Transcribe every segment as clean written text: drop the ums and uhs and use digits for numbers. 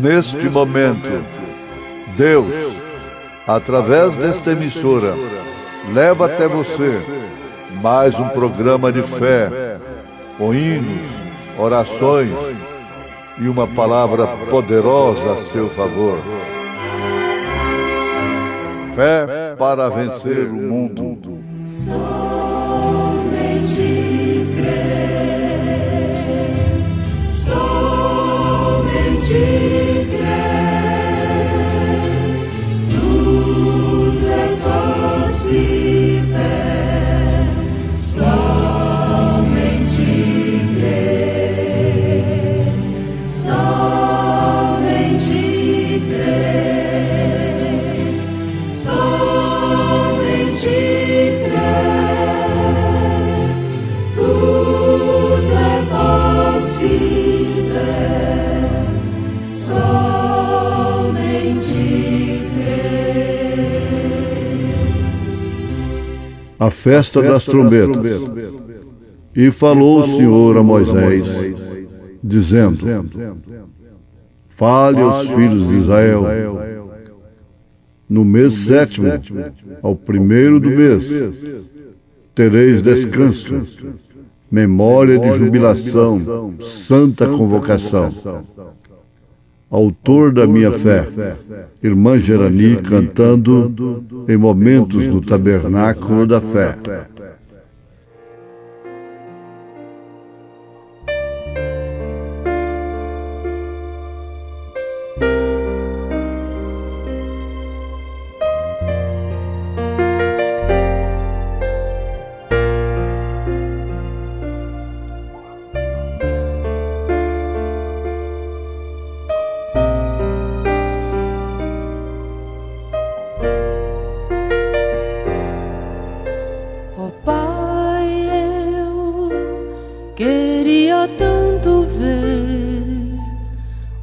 Neste momento, Deus, através desta emissora, leva até você mais um programa de fé, com hinos, orações e uma palavra poderosa a seu favor. Fé para vencer o mundo. Somente crer, somente crer, tudo é possível. Somente crer, somente crer, somente crer, tudo é possível. Somente crer. A festa das trombetas. E falou o Senhor a Moisés, dizendo: fale aos filhos de Israel, no mês sétimo, ao primeiro do mês, tereis descanso, memória de jubilação, santa convocação. Autor da minha fé, irmã Gerani, cantando em momentos do tabernáculo da fé. Ó Pai, eu queria tanto ver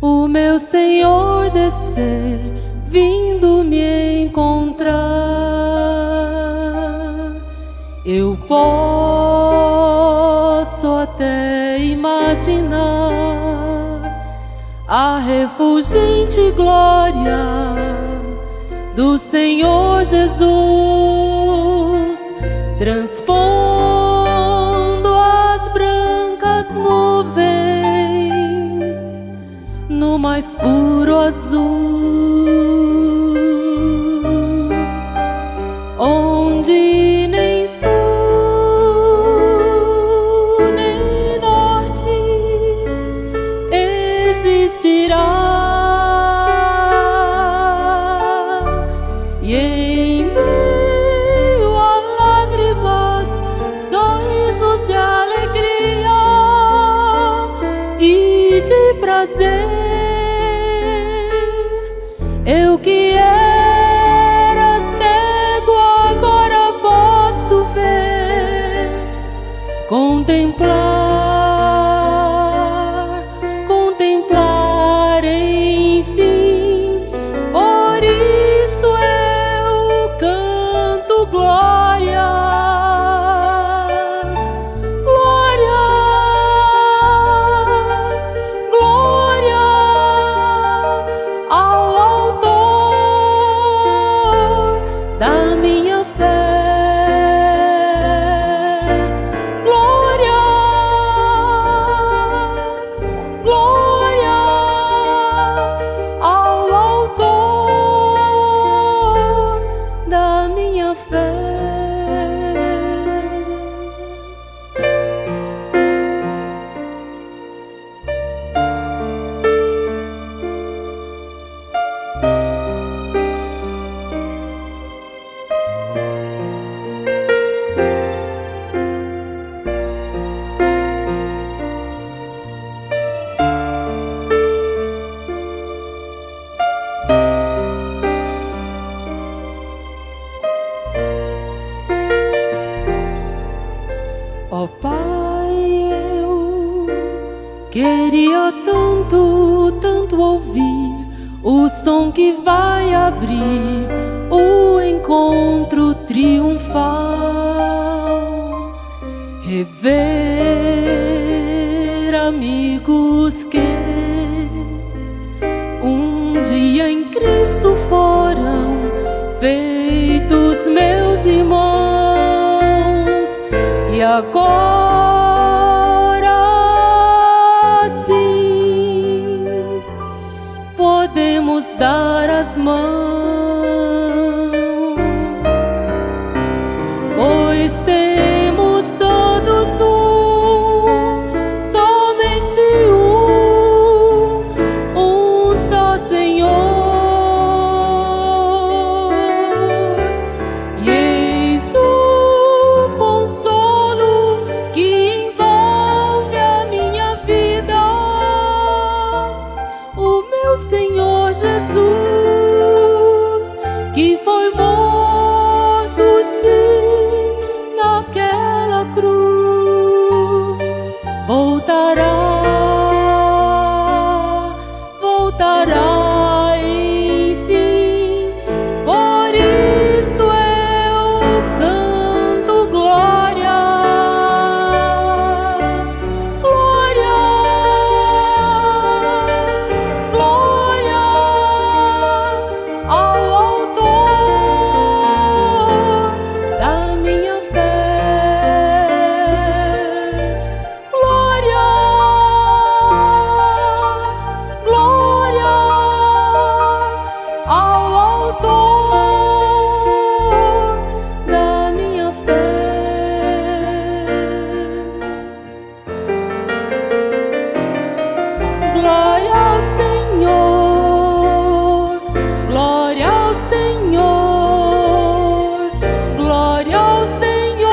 o meu Senhor descer, vindo me encontrar. Eu posso até imaginar a refulgente glória do Senhor Jesus, transpondo as brancas nuvens no mais puro azul, onde nem sul nem norte existirá. E em meio a lágrimas, sorrisos de alegria e de prazer, eu que era cego agora posso ver, contemplar, enfim. Por isso eu canto glória, glória, glória ao autor da minha fé. Glória, glória ao autor da minha fé. Ó Pai, eu queria tanto, tanto ouvir o som que vai abrir o encontro triunfal, rever amigos que que em Cristo foram feitos meus irmãos, e agora sim podemos dar as mãos, pois temos todos somente um só Senhor, e eis o consolo que envolve a minha vida, o meu Senhor Jesus, que foi morto sim naquela cruz, voltará enfim. Por isso eu canto glória, glória, glória ao Autor da minha fé. Glória, glória ao Autor da minha fé. Glória ao Senhor, glória ao Senhor, glória ao Senhor,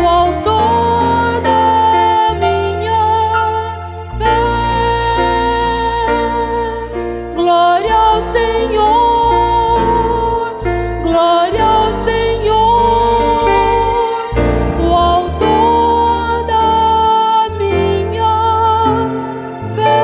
o Autor da minha fé. Glória ao Senhor, glória ao Senhor, o Autor da minha fé.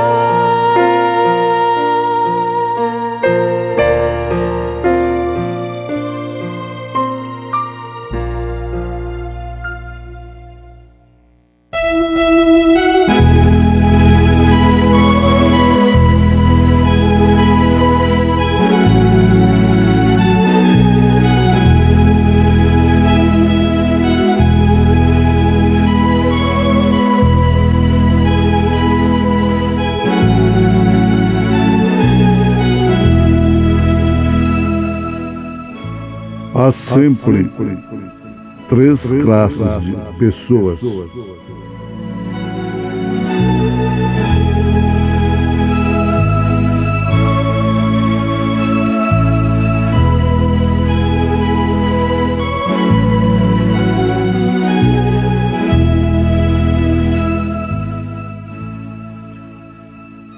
Há sempre três classes de pessoas.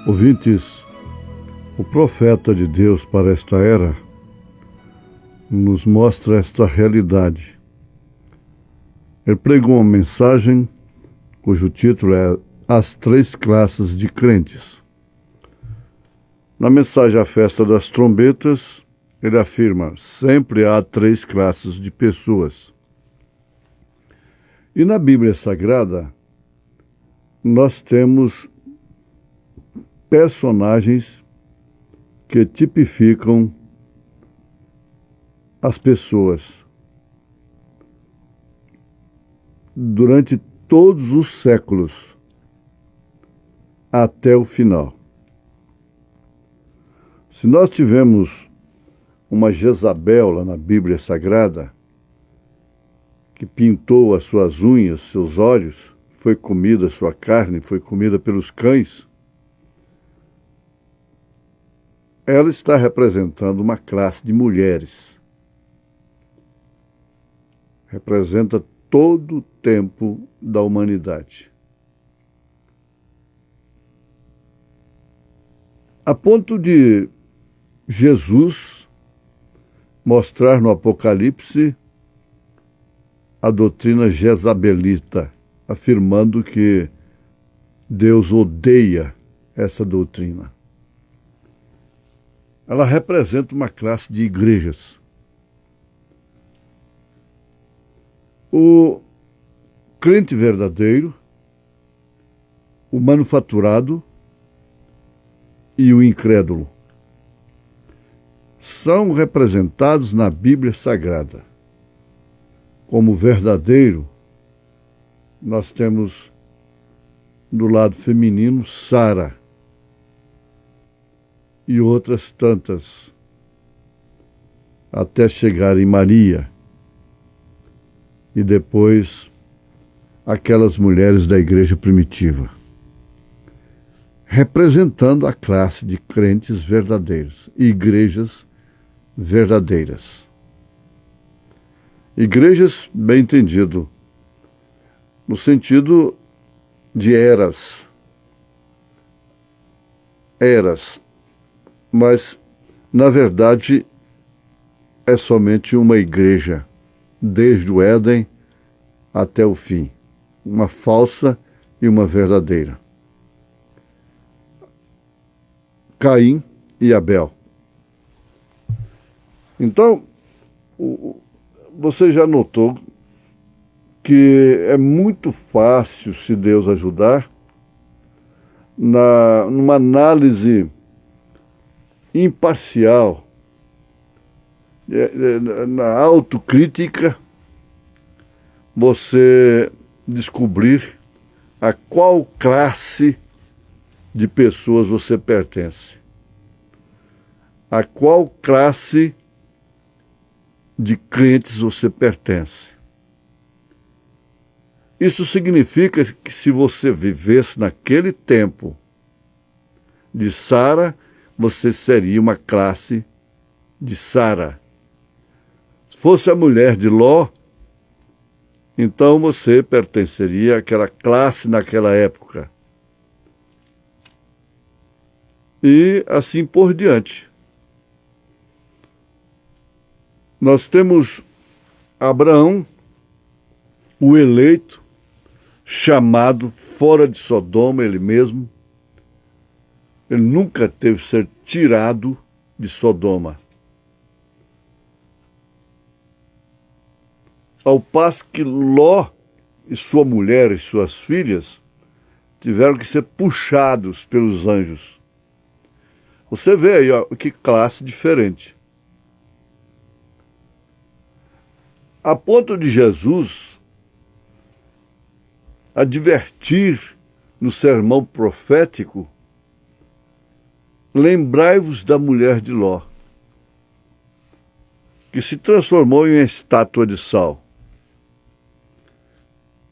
Ouvintes, o profeta de Deus para esta era nos mostra esta realidade. Ele pregou uma mensagem cujo título é As Três Classes de Crentes. Na mensagem A Festa das Trombetas, ele afirma: sempre há três classes de pessoas. E na Bíblia Sagrada, nós temos personagens que tipificam as pessoas durante todos os séculos até o final. Se nós tivemos uma Jezabel lá na Bíblia Sagrada, que pintou as suas unhas, seus olhos, foi comida sua carne, foi comida pelos cães, ela está representando uma classe de mulheres. Representa todo o tempo da humanidade. A ponto de Jesus mostrar no Apocalipse a doutrina jezabelita, afirmando que Deus odeia essa doutrina. Ela representa uma classe de igrejas. O crente verdadeiro, o manufaturado, e o incrédulo são representados na Bíblia Sagrada. Como verdadeiro, nós temos do lado feminino Sara e outras tantas, até chegar em Maria e depois aquelas mulheres da igreja primitiva, representando a classe de crentes verdadeiros, igrejas verdadeiras. Igrejas, bem entendido, no sentido de eras, mas, na verdade, é somente uma igreja, desde o Éden até o fim, uma falsa e uma verdadeira. Caim e Abel. Então, você já notou que é muito fácil, se Deus ajudar, numa análise imparcial, na autocrítica, você descobrir a qual classe de pessoas você pertence, a qual classe de crentes você pertence. Isso significa que se você vivesse naquele tempo de Sara, você seria uma classe de Sara. Se fosse a mulher de Ló, então você pertenceria àquela classe naquela época. E assim por diante. Nós temos Abraão, o eleito, chamado fora de Sodoma, ele mesmo. Ele nunca teve que ser tirado de Sodoma. Ao passo que Ló e sua mulher e suas filhas tiveram que ser puxados pelos anjos. Você vê aí, ó, que classe diferente. A ponto de Jesus advertir no sermão profético: lembrai-vos da mulher de Ló, que se transformou em estátua de sal.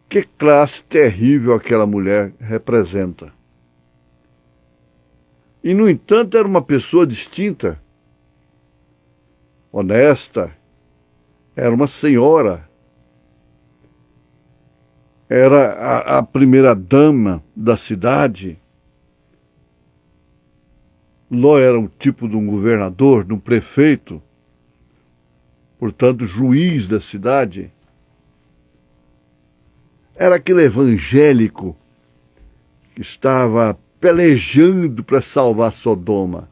Que classe terrível aquela mulher representa. E, no entanto, era uma pessoa distinta, honesta, era uma senhora, era a primeira dama da cidade. Ló era um tipo de um governador, de um prefeito, portanto, juiz da cidade. Era aquele evangélico que estava pelejando para salvar Sodoma.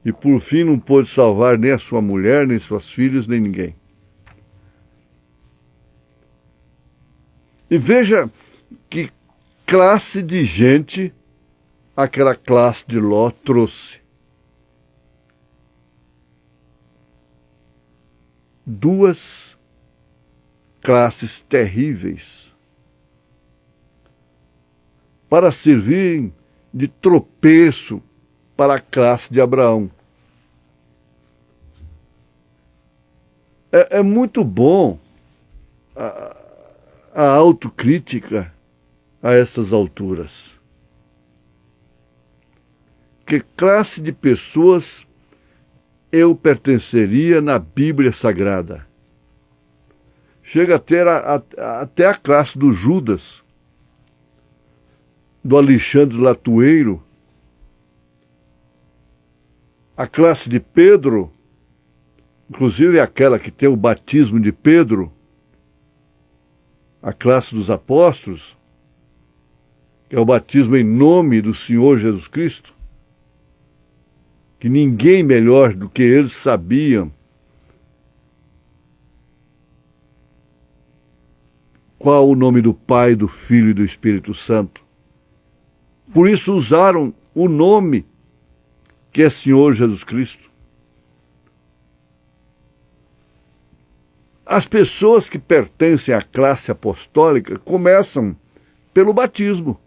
E por fim não pôde salvar nem a sua mulher, nem suas filhas, nem ninguém. E veja que classe de gente aquela classe de Ló trouxe. Duas classes terríveis para servirem de tropeço para a classe de Abraão. É muito bom a autocrítica a estas alturas. Que classe de pessoas eu pertenceria na Bíblia Sagrada? Chega a ter até a classe do Judas, do Alexandre Latueiro, a classe de Pedro, inclusive aquela que tem o batismo de Pedro, a classe dos apóstolos, que é o batismo em nome do Senhor Jesus Cristo, que ninguém melhor do que eles sabiam qual o nome do Pai, do Filho e do Espírito Santo. Por isso usaram o nome que é Senhor Jesus Cristo. As pessoas que pertencem à classe apostólica começam pelo batismo,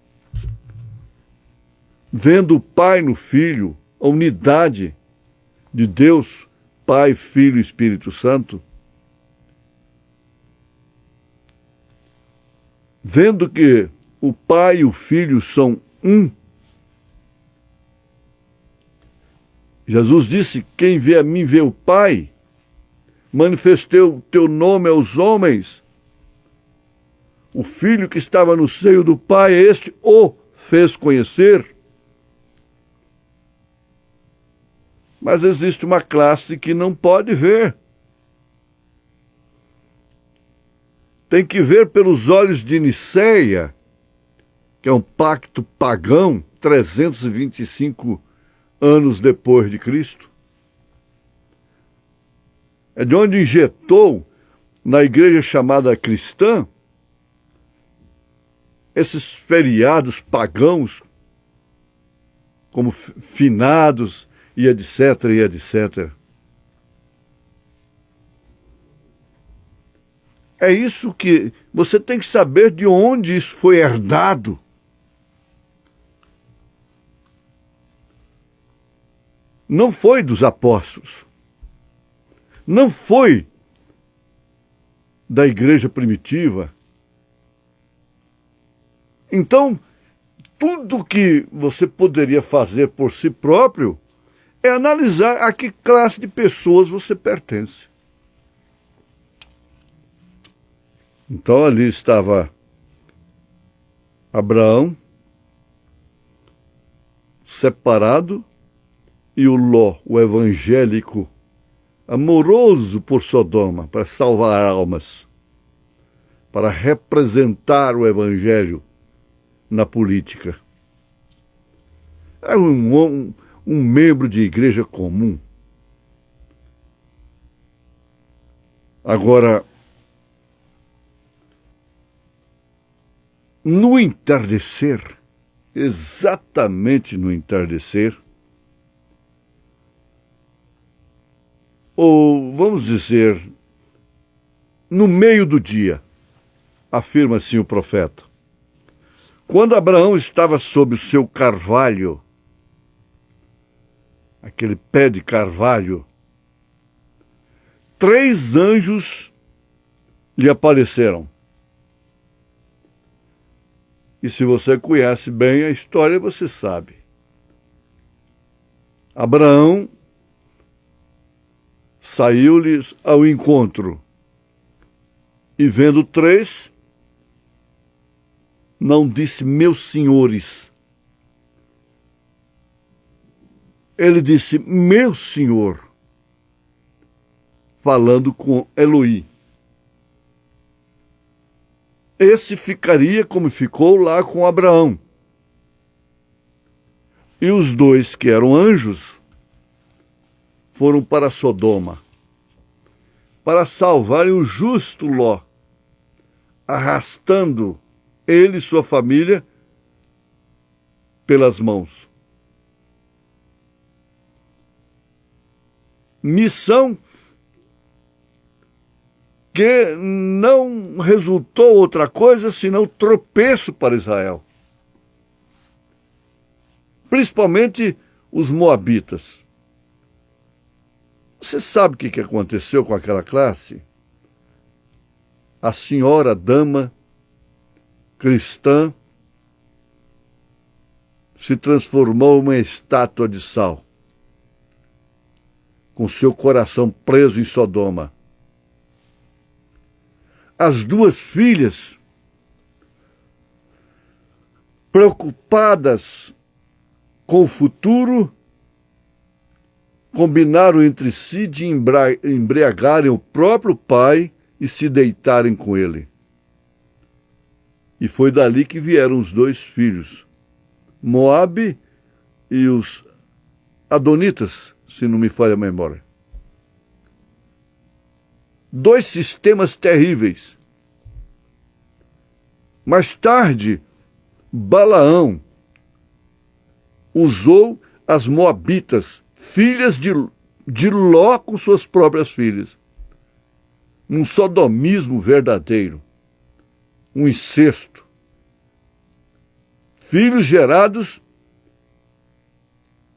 vendo o Pai no Filho, a unidade de Deus, Pai, Filho e Espírito Santo, vendo que o Pai e o Filho são um. Jesus disse: quem vê a mim vê o Pai. Manifestei o teu nome aos homens. O Filho que estava no seio do Pai, este o fez conhecer. Mas existe uma classe que não pode ver. Tem que ver pelos olhos de Niceia, que é um pacto pagão, 325 anos depois de Cristo. É de onde injetou na igreja chamada cristã esses feriados pagãos, como finados e etc, e etc. É isso que você tem que saber, de onde isso foi herdado. Não foi dos apóstolos. Não foi da igreja primitiva. Então, tudo que você poderia fazer por si próprio é analisar a que classe de pessoas você pertence. Então ali estava Abraão, separado, e o Ló, o evangélico, amoroso por Sodoma, para salvar almas, para representar o evangelho na política. É um membro de igreja comum. Agora, no entardecer, exatamente no entardecer, ou vamos dizer, no meio do dia, afirma assim o profeta, quando Abraão estava sob o seu carvalho, aquele pé de carvalho, 3 anjos lhe apareceram. E se você conhece bem a história, você sabe. Abraão saiu-lhes ao encontro e, vendo 3, não disse meus senhores. Ele disse meu senhor, falando com Eloí. Esse ficaria como ficou lá com Abraão. E os 2 que eram anjos foram para Sodoma, para salvarem o justo Ló, arrastando ele e sua família pelas mãos. Missão que não resultou outra coisa senão tropeço para Israel. Principalmente os moabitas. Você sabe o que aconteceu com aquela classe? A senhora dama cristã se transformou em uma estátua de sal, com seu coração preso em Sodoma. As 2 filhas, preocupadas com o futuro, combinaram entre si de embriagarem o próprio pai e se deitarem com ele. E foi dali que vieram os 2 filhos, Moabe e os Adonitas, se não me falha a memória. 2 sistemas terríveis. Mais tarde, Balaão, usou as moabitas, filhas de Ló com suas próprias filhas. Um sodomismo verdadeiro, um incesto. Filhos gerados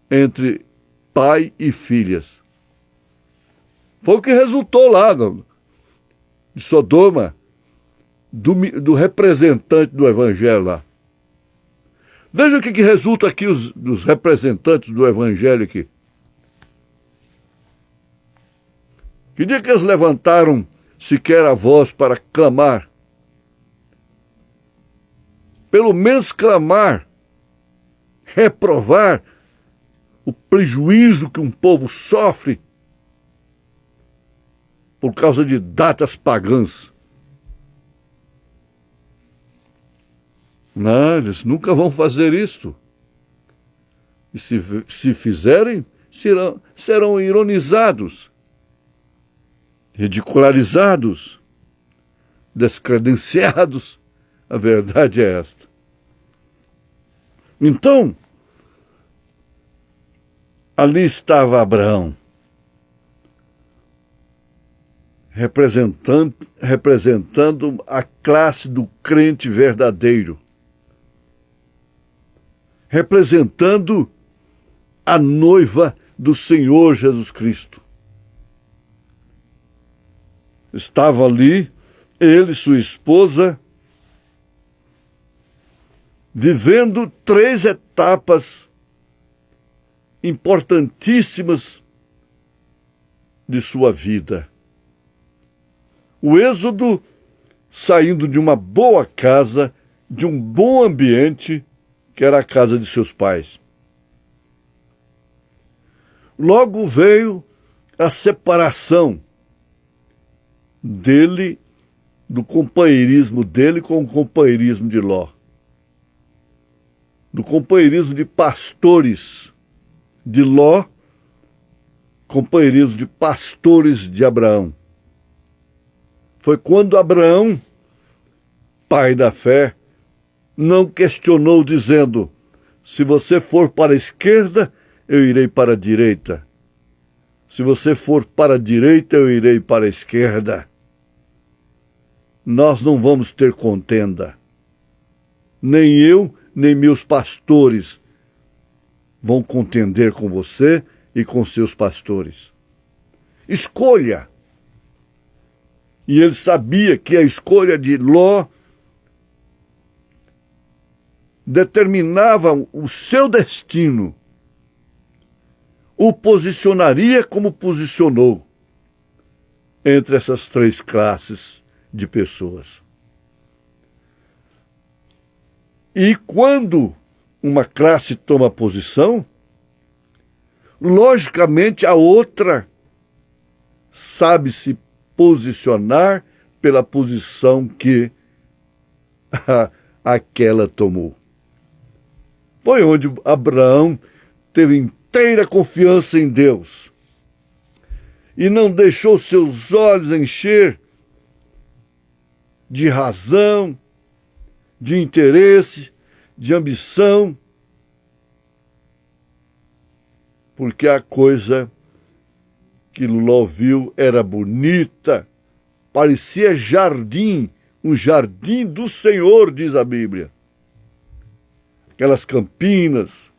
entre pai e filhas. Foi o que resultou lá de Sodoma, do representante do evangelho lá. Veja o que resulta aqui dos representantes do evangelho aqui. Que dia que eles levantaram sequer a voz para clamar? Pelo menos clamar, reprovar o prejuízo que um povo sofre por causa de datas pagãs. Não, eles nunca vão fazer isto. E se fizerem, serão ironizados, ridicularizados, descredenciados. A verdade é esta. Então, ali estava Abraão, representando a classe do crente verdadeiro, representando a noiva do Senhor Jesus Cristo. Estava ali ele e sua esposa, vivendo 3 etapas importantíssimas de sua vida. O êxodo, saindo de uma boa casa, de um bom ambiente, que era a casa de seus pais. Logo veio a separação dele, do companheirismo dele com o companheirismo de Ló. Do companheirismo de pastores de Ló, companheirismo de pastores de Abraão. Foi quando Abraão, pai da fé, não questionou dizendo: se você for para a esquerda, eu irei para a direita. Se você for para a direita, eu irei para a esquerda. Nós não vamos ter contenda. Nem eu, nem meus pastores vão contender com você e com seus pastores. Escolha. E ele sabia que a escolha de Ló determinava o seu destino, o posicionaria como posicionou entre essas 3 classes de pessoas. E quando uma classe toma posição, logicamente a outra sabe se posicionar pela posição que aquela tomou. Foi onde Abraão teve inteira confiança em Deus e não deixou seus olhos encher de razão, de interesse, de ambição, porque a coisa que Ló viu era bonita, parecia jardim, um jardim do Senhor, diz a Bíblia. Aquelas campinas,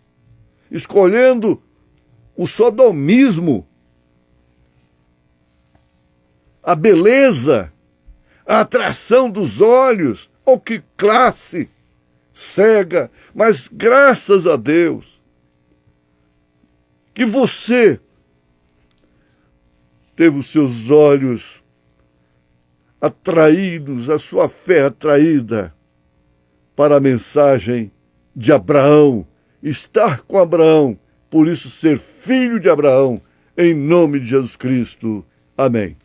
escolhendo o sodomismo, a beleza, a atração dos olhos. Oh, que classe cega! Mas graças a Deus que você teve os seus olhos atraídos, a sua fé atraída para a mensagem de Abraão, estar com Abraão, por isso ser filho de Abraão, em nome de Jesus Cristo. Amém.